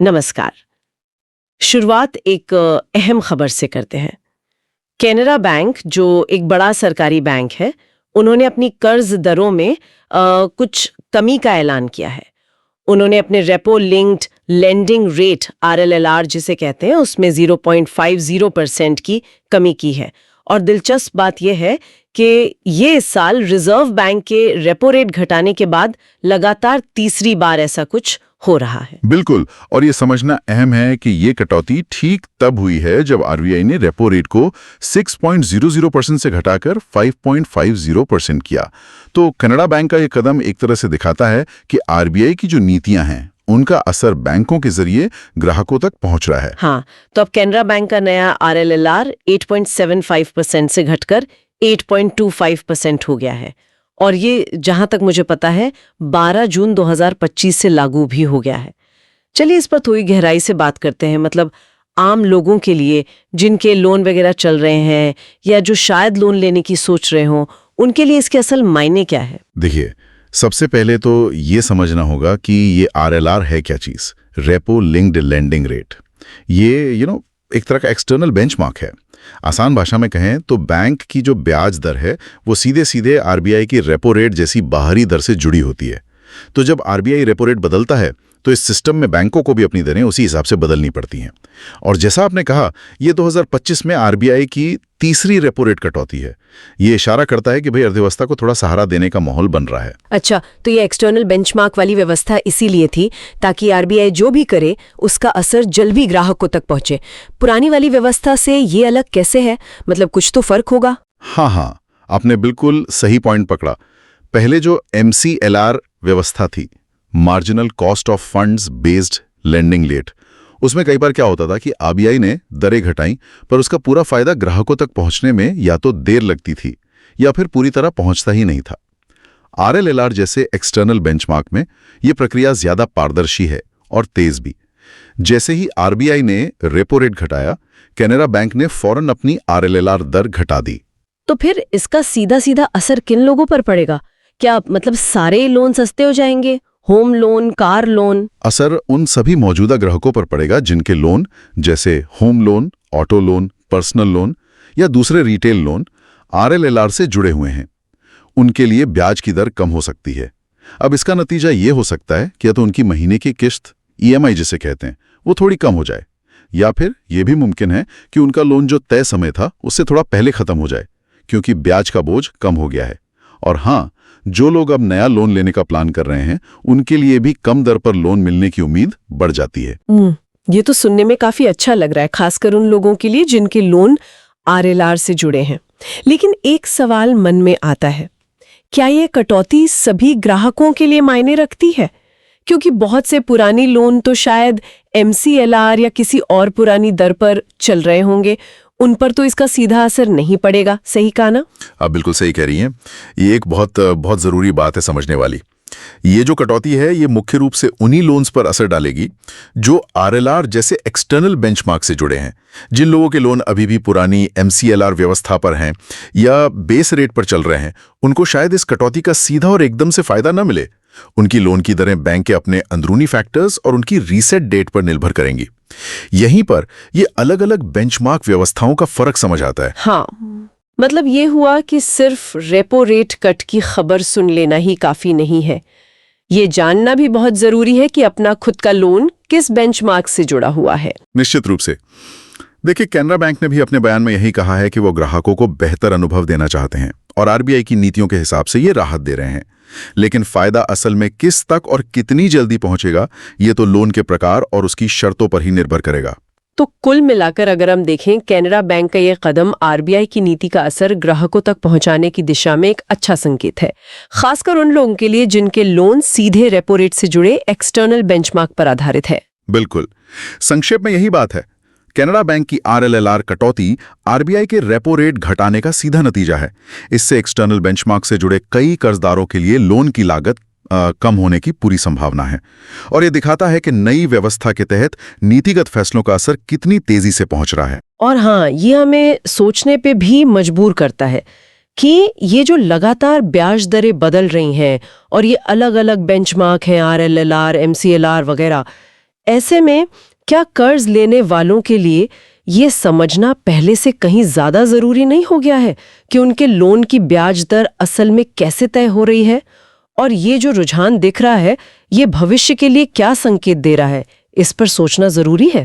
नमस्कार। शुरुआत एक अहम खबर से करते हैं। कैनरा बैंक, जो एक बड़ा सरकारी बैंक है, उन्होंने अपनी कर्ज दरों में कुछ कमी का ऐलान किया है। उन्होंने अपने repo linked lending rate RLLR जिसे कहते हैं, उसमें 0.50% की कमी की है। और दिलचस्प बात यह है कि ये इस साल रिजर्व बैंक के रेपो रेट घटाने के बाद लगातार तीसरी बार ऐसा कुछ हो रहा है। बिल्कुल, और ये समझना अहम है कि ये कटौती ठीक तब हुई है जब आरबीआई ने रेपो रेट को 6.00% से घटाकर 5.50% किया। तो कनाडा बैंक का ये कदम एक तरह से दिखाता है कि आरबीआई की जो नीतियां हैं उनका असर बैंकों के जरिए ग्राहकों तक पहुंच रहा है। हाँ, तो अब कैनरा बैंक का नया आरएलएलआर 8.75% से घटकर 8.25% हो गया है। और ये जहां तक मुझे पता है 12 जून 2025 से लागू भी हो गया है। चलिए इस पर थोड़ी गहराई से बात करते हैं। मतलब आम लोगों के लिए जिनके लोन वगैरह चल रहे हैं या जो शायद लोन लेने की सोच रहे हों, उनके लिए इसके असल मायने क्या है? देखिए, सबसे पहले तो ये समझना होगा कि ये आरएलआर है क्या चीज। रेपो लिंक्ड लेंडिंग रेट, ये एक तरह का एक्सटर्नल बेंचमार्क है। आसान भाषा में कहें तो बैंक की जो ब्याज दर है वो सीधे सीधे आरबीआई की रेपो रेट जैसी बाहरी दर से जुड़ी होती है। तो जब आरबीआई रेपो रेट बदलता है तो इस सिस्टम में बैंकों को भी अपनी दरें उसी हिसाब से बदलनी पड़ती हैं। और जैसा आपने कहा, ये 2025 में आरबीआई की तीसरी रेपो रेट कटौती है। ये इशारा करता है कि भाई अर्थव्यवस्था को थोड़ा सहारा देने का माहौल बन रहा है। अच्छा, तो ये एक्सटर्नल बेंचमार्क वाली व्यवस्था इसीलिए थी ताकि आरबीआई जो भी करे उसका असर जल्दी ग्राहकों तक पहुंचे। पुरानी वाली व्यवस्था से ये अलग कैसे है? मतलब कुछ तो फर्क होगा। हाँ, आपने बिल्कुल सही पॉइंट पकड़ा। पहले जो MCLR व्यवस्था थी, marginal cost of funds based lending rate, उसमें कई बार क्या होता था कि आरबीआई ने दरें घटाई पर उसका पूरा फायदा ग्राहकों तक पहुंचने में या तो देर लगती थी या फिर पूरी तरह पहुंचता ही नहीं था। आरएलएलआर जैसे एक्सटर्नल बेंचमार्क में यह प्रक्रिया ज्यादा पारदर्शी है और तेज भी। जैसे ही आरबीआई ने रेपो रेट घटाया, कैनरा बैंक ने फौरन अपनी आरएलएलआर दर घटा दी। तो फिर इसका सीधा सीधा असर किन लोगों पर पड़ेगा? क्या मतलब सारे लोन सस्ते हो जाएंगे? Home loan, car loan? असर उन सभी मौजूदा ग्राहकों पर पड़ेगा जिनके लोन जैसे home loan, auto loan, personal loan या दूसरे रिटेल लोन आरएलएलआर से जुड़े हुए हैं। उनके लिए ब्याज की दर कम हो सकती है। अब इसका नतीजा ये हो सकता है कि या तो उनकी महीने की किस्त, ईएमआई जिसे कहते हैं, वो थोड़ी कम हो जाए, या फिर यह भी मुमकिन है कि उनका लोन जो तय समय था उससे थोड़ा पहले खत्म हो जाए, क्योंकि ब्याज का बोझ कम हो गया है। और हाँ, जो लोग अब नया लोन लेने का प्लान कर रहे हैं उनके लिए भी कम दर पर लोन मिलने की उम्मीद बढ़ जाती है। ये तो सुनने में काफी अच्छा लग रहा है, खासकर उन लोगों के लिए जिनके लोन आरएलआर से जुड़े हैं। लेकिन एक सवाल मन में आता है, क्या ये कटौती सभी ग्राहकों के लिए मायने रखती है? क्योंकि बहुत से पुरानी लोन तो शायद MCLR या किसी और पुरानी दर पर चल रहे होंगे, उन पर तो इसका सीधा असर नहीं पड़ेगा। सही कहा ना? आप बिल्कुल सही कह रही हैं। ये एक बहुत जरूरी बात है समझने वाली। ये जो कटौती है ये मुख्य रूप से उन्हीं लोन्स पर असर डालेगी जो आरएलआर जैसे एक्सटर्नल बेंचमार्क से जुड़े हैं। जिन लोगों के लोन अभी भी पुरानी MCLR व्यवस्था पर हैं या बेस रेट पर चल रहे हैं, उनको शायद इस कटौती का सीधा और एकदम से फायदा न मिले। उनकी लोन की दरें बैंक के अपने अंदरूनी फैक्टर्स और उनकी रीसेट डेट पर निर्भर करेंगी। यहीं पर ये अलग अलग बेंचमार्क व्यवस्थाओं का फर्क समझ आता है। हाँ, मतलब ये हुआ कि सिर्फ रेपो रेट कट की खबर सुन लेना ही काफी नहीं है। ये जानना भी बहुत जरूरी है कि अपना खुद का लोन किस बेंचमार्क से जुड़ा हुआ है। निश्चित रूप से। देखिए, कैनरा बैंक ने भी अपने बयान में यही कहा है कि वो ग्राहकों को बेहतर अनुभव देना चाहते हैं और आरबीआई की नीतियों के हिसाब से ये राहत दे रहे हैं। लेकिन फायदा असल में किस तक और कितनी जल्दी पहुंचेगा, ये तो लोन के प्रकार और उसकी शर्तों पर ही निर्भर करेगा। तो कुल मिलाकर अगर हम देखें, कैनरा बैंक का यह कदम आरबीआई की नीति का असर ग्राहकों तक पहुंचाने की दिशा में एक अच्छा संकेत है, खासकर उन लोगों के लिए जिनके लोन सीधे रेपो रेट से जुड़े एक्सटर्नल बेंचमार्क पर आधारित है। बिल्कुल, संक्षेप में यही बात है। कैनरा बैंक की आरएलएलआर कटौती आरबीआई के रेपो रेट घटाने का सीधा नतीजा है। इससे एक्सटर्नल बेंचमार्क से जुड़े कई कर्जदारों के लिए लोन की लागत कम होने की पूरी संभावना है। और यह दिखाता है कि नई व्यवस्था के तहत नीतिगत फैसलों का असर कितनी तेजी से पहुंच रहा है। और हाँ, ये हमें सोचने पे भी मजबूर करता है कि ये जो लगातार ब्याज दरें बदल रही हैं और ये अलग अलग बेंचमार्क हैं, आरएलएलआर, MCLR वगैरह, ऐसे में क्या कर्ज लेने वालों के लिए ये समझना पहले से कहीं ज्यादा जरूरी नहीं हो गया है कि उनके लोन की ब्याज दर असल में कैसे तय हो रही है? और ये जो रुझान दिख रहा है, ये भविष्य के लिए क्या संकेत दे रहा है? इस पर सोचना जरूरी है।